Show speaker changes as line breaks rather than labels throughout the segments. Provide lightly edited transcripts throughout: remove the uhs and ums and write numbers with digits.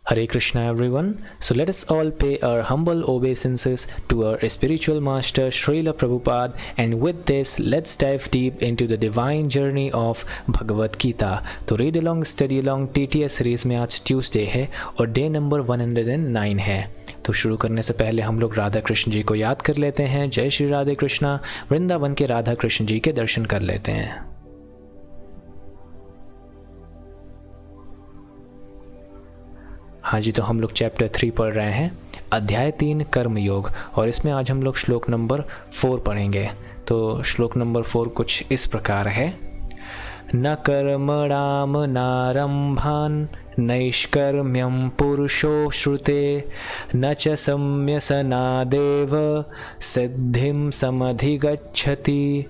Hare Krishna everyone. So let us all pay our humble obeisances to our spiritual master Srila Prabhupada, and with this let's dive deep into the divine journey of Bhagavad Gita. तो read along study along TTS series में आज Tuesday है और day number 109 है। तो शुरू करने से पहले हम लोग राधा कृष्ण जी को याद कर लेते हैं। जय श्री राधे कृष्णा। वृंदावन के राधा कृष्ण जी के दर्शन कर लेते हैं। हाँ जी, तो हम लोग चैप्टर 3 पढ़ रहे हैं, अध्याय 3 कर्म योग, और इसमें आज हम लोग श्लोक नंबर 4 पढ़ेंगे। तो श्लोक नंबर 4 कुछ इस प्रकार है। न कर्मणाम नारंभान नैष्कर्म्यम पुरुषो श्रुते न च सम्यसनादेव सिद्धिम समधिगच्छति।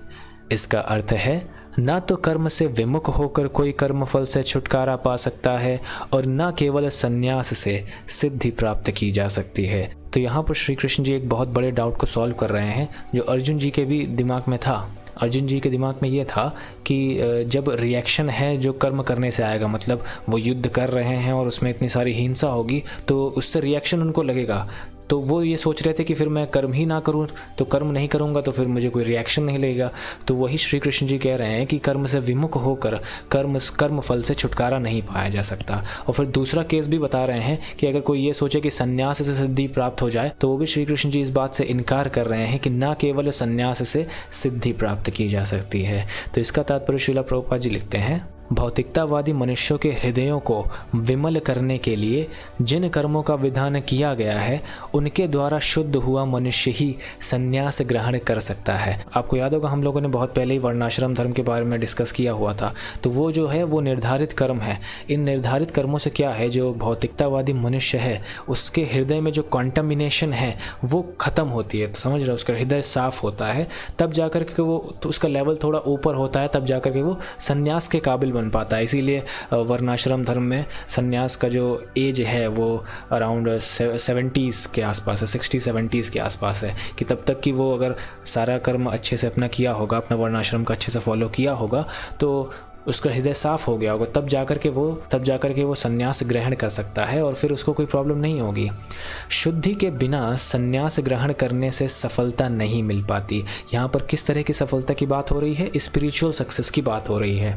इसका अर्थ है, ना तो कर्म से विमुख होकर कोई कर्मफल से छुटकारा पा सकता है और न केवल संन्यास से सिद्धि प्राप्त की जा सकती है। तो यहाँ पर श्री कृष्ण जी एक बहुत बड़े डाउट को सॉल्व कर रहे हैं जो अर्जुन जी के भी दिमाग में था। अर्जुन जी के दिमाग में ये था कि जब रिएक्शन है जो कर्म करने से आएगा, मतलब वो युद्ध कर रहे हैं और उसमें इतनी सारी हिंसा होगी तो उससे रिएक्शन उनको लगेगा। तो वो ये सोच रहे थे कि फिर मैं कर्म ही ना करूं, तो कर्म नहीं करूंगा तो फिर मुझे कोई रिएक्शन नहीं लगेगा। तो वही श्री कृष्ण जी कह रहे हैं कि कर्म से विमुख होकर कर्म फल से छुटकारा नहीं पाया जा सकता। और फिर दूसरा केस भी बता रहे हैं कि अगर कोई ये सोचे कि संन्यास से सिद्धि प्राप्त हो जाए, तो वो भी श्री कृष्ण जी इस बात से इनकार कर रहे हैं कि ना केवल संन्यास से सिद्धि प्राप्त की जा सकती है। तो इसका तात्पर्य श्रीला प्रभुपाद जी लिखते हैं, भौतिकतावादी मनुष्यों के हृदयों को विमल करने के लिए जिन कर्मों का विधान किया गया है उनके द्वारा शुद्ध हुआ मनुष्य ही संन्यास ग्रहण कर सकता है। आपको याद होगा हम लोगों ने बहुत पहले ही वर्णाश्रम धर्म के बारे में डिस्कस किया हुआ था। तो वो जो है वो निर्धारित कर्म है। इन निर्धारित कर्मों से क्या है, जो भौतिकतावादी मनुष्य है उसके हृदय में जो कॉन्टामिनेशन है वो खत्म होती है। तो समझ रहे हो, उसका हृदय साफ होता है, तब जाकर के वो तो उसका लेवल थोड़ा ऊपर होता है, तब जाकर के वो संन्यास के काबिल बन पाता है। इसीलिए वर्णाश्रम धर्म में संन्यास का जो एज है वो अराउंड 70s के आसपास है, 60-70s के आसपास है, कि तब तक कि वो अगर सारा कर्म अच्छे से अपना किया होगा, अपना वर्णाश्रम का अच्छे से फॉलो किया होगा, तो उसका हृदय साफ हो गया होगा, तब जाकर के वो संन्यास ग्रहण कर सकता है और फिर उसको कोई प्रॉब्लम नहीं होगी। शुद्धि के बिना संन्यास ग्रहण करने से सफलता नहीं मिल पाती। यहाँ पर किस तरह की सफलता की बात हो रही है? स्पिरिचुअल सक्सेस की बात हो रही है।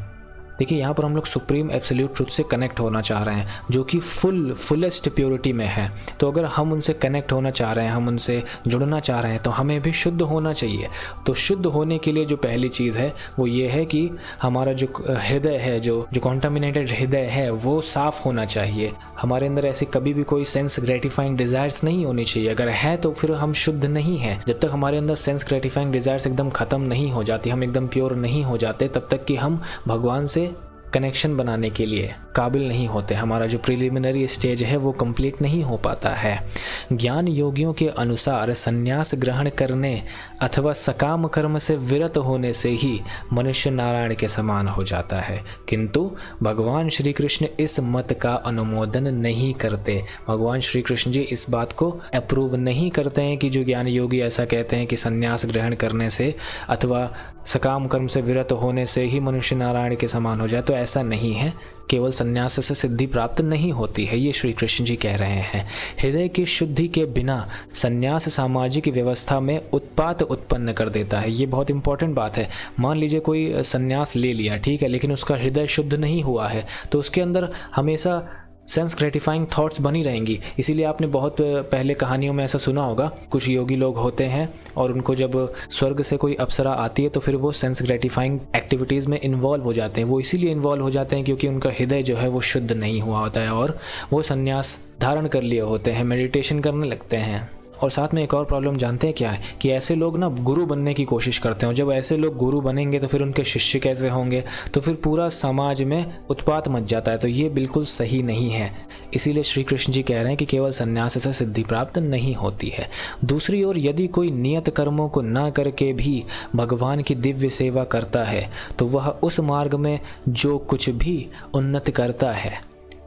देखिए, यहाँ पर हम लोग सुप्रीम एब्सोल्यूट ट्रुथ से कनेक्ट होना चाह रहे हैं जो कि फुलेस्ट प्योरिटी में है। तो अगर हम उनसे कनेक्ट होना चाह रहे हैं, हम उनसे जुड़ना चाह रहे हैं, तो हमें भी शुद्ध होना चाहिए। तो शुद्ध होने के लिए जो पहली चीज़ है वो ये है कि हमारा जो हृदय है, जो कॉन्टामिनेटेड हृदय है वो साफ होना चाहिए। हमारे अंदर ऐसी कभी भी कोई सेंस ग्रेटिफाइंग डिज़ायर्स नहीं होनी चाहिए। अगर है तो फिर हम शुद्ध नहीं हैं। जब तक हमारे अंदर सेंस ग्रेटिफाइंग डिज़ायर्स एकदम ख़त्म नहीं हो जाती, हम एकदम प्योर नहीं हो जाते, तब तक कि हम भगवान से कनेक्शन बनाने के लिए काबिल नहीं होते। हमारा जो प्रिलिमिनरी स्टेज है वो कंप्लीट नहीं हो पाता है। ज्ञान योगियों के अनुसार संन्यास ग्रहण करने अथवा सकाम कर्म से विरत होने से ही मनुष्य नारायण के समान हो जाता है, किंतु भगवान श्री कृष्ण इस मत का अनुमोदन नहीं करते। भगवान श्री कृष्ण जी इस बात को अप्रूव नहीं करते हैं कि जो ज्ञान योगी ऐसा कहते हैं कि संन्यास ग्रहण करने से अथवा सकाम कर्म से विरत होने से ही मनुष्य नारायण के समान हो जाए। तो ऐसा नहीं है, केवल संन्यास से सिद्धि प्राप्त नहीं होती है, ये श्री कृष्ण जी कह रहे हैं। हृदय की शुद्धि के बिना संन्यास सामाजिक व्यवस्था में उत्पात उत्पन्न कर देता है। ये बहुत इंपॉर्टेंट बात है। मान लीजिए कोई संन्यास ले लिया, ठीक है, लेकिन उसका हृदय शुद्ध नहीं हुआ है, तो उसके अंदर हमेशा सेंस ग्रेटिफाइंग थॉट्स बनी रहेंगी। इसीलिए आपने बहुत पहले कहानियों में ऐसा सुना होगा, कुछ योगी लोग होते हैं और उनको जब स्वर्ग से कोई अप्सरा आती है तो फिर वो सेंस ग्रेटिफाइंग एक्टिविटीज़ में इन्वॉल्व हो जाते हैं। वो इसीलिए इन्वॉल्व हो जाते हैं क्योंकि उनका हृदय जो है वो शुद्ध नहीं हुआ होता है और वो संन्यास धारण कर लिए होते हैं, मेडिटेशन करने लगते हैं। और साथ में एक और प्रॉब्लम जानते हैं क्या है, कि ऐसे लोग ना गुरु बनने की कोशिश करते हैं। जब ऐसे लोग गुरु बनेंगे तो फिर उनके शिष्य कैसे होंगे, तो फिर पूरा समाज में उत्पात मच जाता है। तो ये बिल्कुल सही नहीं है। इसीलिए श्री कृष्ण जी कह रहे हैं कि केवल संन्यास से सिद्धि प्राप्त नहीं होती है। दूसरी ओर यदि कोई नियत कर्मों को न करके भी भगवान की दिव्य सेवा करता है तो वह उस मार्ग में जो कुछ भी उन्नति करता है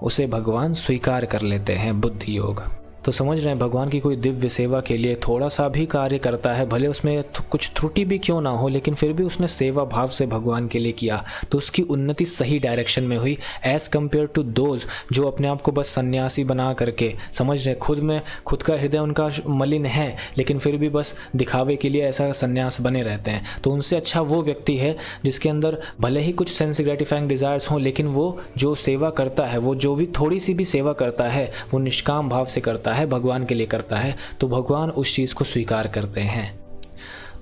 उसे भगवान स्वीकार कर लेते हैं। बुद्धि योग। तो समझ रहे हैं, भगवान की कोई दिव्य सेवा के लिए थोड़ा सा भी कार्य करता है, भले उसमें कुछ त्रुटि भी क्यों ना हो, लेकिन फिर भी उसने सेवा भाव से भगवान के लिए किया तो उसकी उन्नति सही डायरेक्शन में हुई, एज़ कम्पेयर टू दोज जो अपने आप को बस सन्यासी बना करके, समझ रहे हैं, खुद का हृदय उनका मलिन है लेकिन फिर भी बस दिखावे के लिए ऐसा सन्यास बने रहते हैं। तो उनसे अच्छा वो व्यक्ति है जिसके अंदर भले ही कुछ सेंस ग्रेटिफाइंग डिज़ायर्स हों, लेकिन वो जो सेवा करता है, वो जो भी थोड़ी सी भी सेवा करता है वो निष्काम भाव से करता है, भगवान के लिए करता है, तो भगवान उस चीज़ को स्वीकार करते हैं।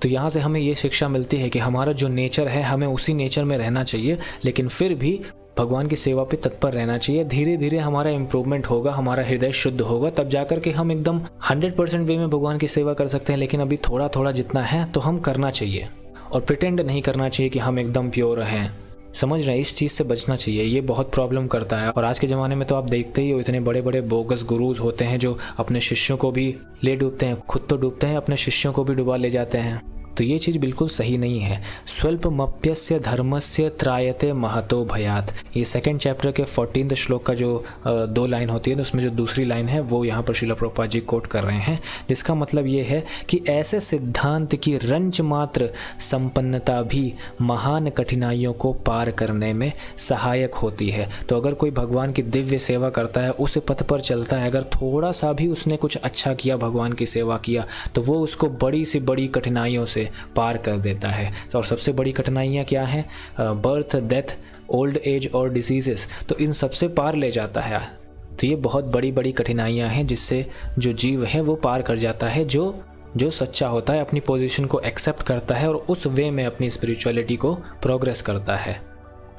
तो यहाँ से हमें ये शिक्षा मिलती है कि हमारा जो नेचर है हमें उसी नेचर में रहना चाहिए, लेकिन फिर भी भगवान की सेवा पे तत्पर रहना चाहिए। धीरे धीरे हमारा इम्प्रूवमेंट होगा, हमारा हृदय शुद्ध होगा, तब जाकर के हम एकदम 100% वे में भगवान की सेवा कर सकते हैं। लेकिन अभी थोड़ा थोड़ा जितना है तो हम करना चाहिए, और प्रिटेंड नहीं करना चाहिए कि हम एकदम प्योर हैं। समझ रहे हैं, इस चीज़ से बचना चाहिए, ये बहुत प्रॉब्लम करता है। और आज के ज़माने में तो आप देखते ही हो, इतने बड़े बड़े बोगस गुरुज होते हैं जो अपने शिष्यों को भी ले डूबते हैं, खुद तो डूबते हैं, अपने शिष्यों को भी डुबा ले जाते हैं। तो ये चीज़ बिल्कुल सही नहीं है। स्वल्पमप्यस्य धर्मस्य त्रायते महतो भयात, ये 2nd चैप्टर के 14वें श्लोक का जो 2 लाइन होती है, उसमें जो दूसरी लाइन है वो यहाँ पर श्रील प्रभुपाद जी कोट कर रहे हैं, जिसका मतलब ये है कि ऐसे सिद्धांत की रंच मात्र संपन्नता भी महान कठिनाइयों को पार करने में सहायक होती है। तो अगर कोई भगवान की दिव्य सेवा करता है, उस पथ पर चलता है, अगर थोड़ा सा भी उसने कुछ अच्छा किया, भगवान की सेवा किया, तो वो उसको बड़ी से बड़ी कठिनाइयों से पार कर देता है। और सबसे बड़ी कठिनाइयाँ क्या हैं? बर्थ, डेथ, ओल्ड एज और डिसीजेस, तो इन सबसे पार ले जाता है। तो ये बहुत बड़ी बड़ी कठिनाइयाँ हैं जिससे जो जीव है वो पार कर जाता है, जो सच्चा होता है, अपनी पोजीशन को एक्सेप्ट करता है और उस वे में अपनी स्पिरिचुअलिटी को प्रोग्रेस करता है,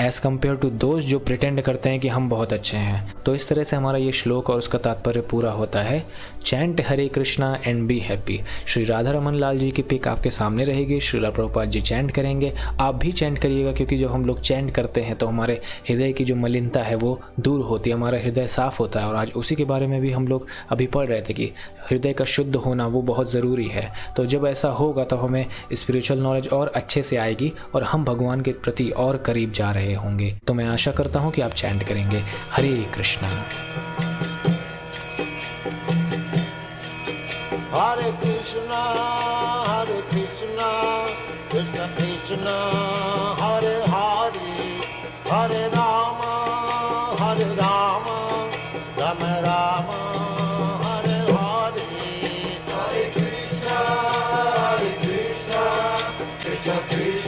एज़ कम्पेयर टू दोस्त जो प्रिटेंड करते हैं कि हम बहुत अच्छे हैं। तो इस तरह से हमारा ये श्लोक और उसका तात्पर्य पूरा होता है। Chant Hare Krishna and be happy. Shri Radha Raman Lal ji की पिक आपके सामने रहेगी, श्रील प्रभुपाद जी चैंट करेंगे, आप भी चैंट करिएगा, क्योंकि जब हम लोग चैंट करते हैं तो हमारे हृदय की जो मलिनता है वो दूर होती है, हमारा हृदय साफ होता है। और आज उसी के बारे में भी हम लोग अभी पढ़ रहे थे कि हृदय का शुद्ध होना वो बहुत ज़रूरी है। तो जब ऐसा होगा तो हमें स्पिरिचुअल नॉलेज और अच्छे से आएगी और हम भगवान के प्रति और करीब जा रहे होंगे। तो मैं आशा करता हूँ कि आप चैंट करेंगे हरे कृष्णा।
हरे कृष्णा कृष्ण कृष्ण हरे हरे, हरे राम राम राम हरे हरे। हरे कृष्ण कृष्ण कृष्ण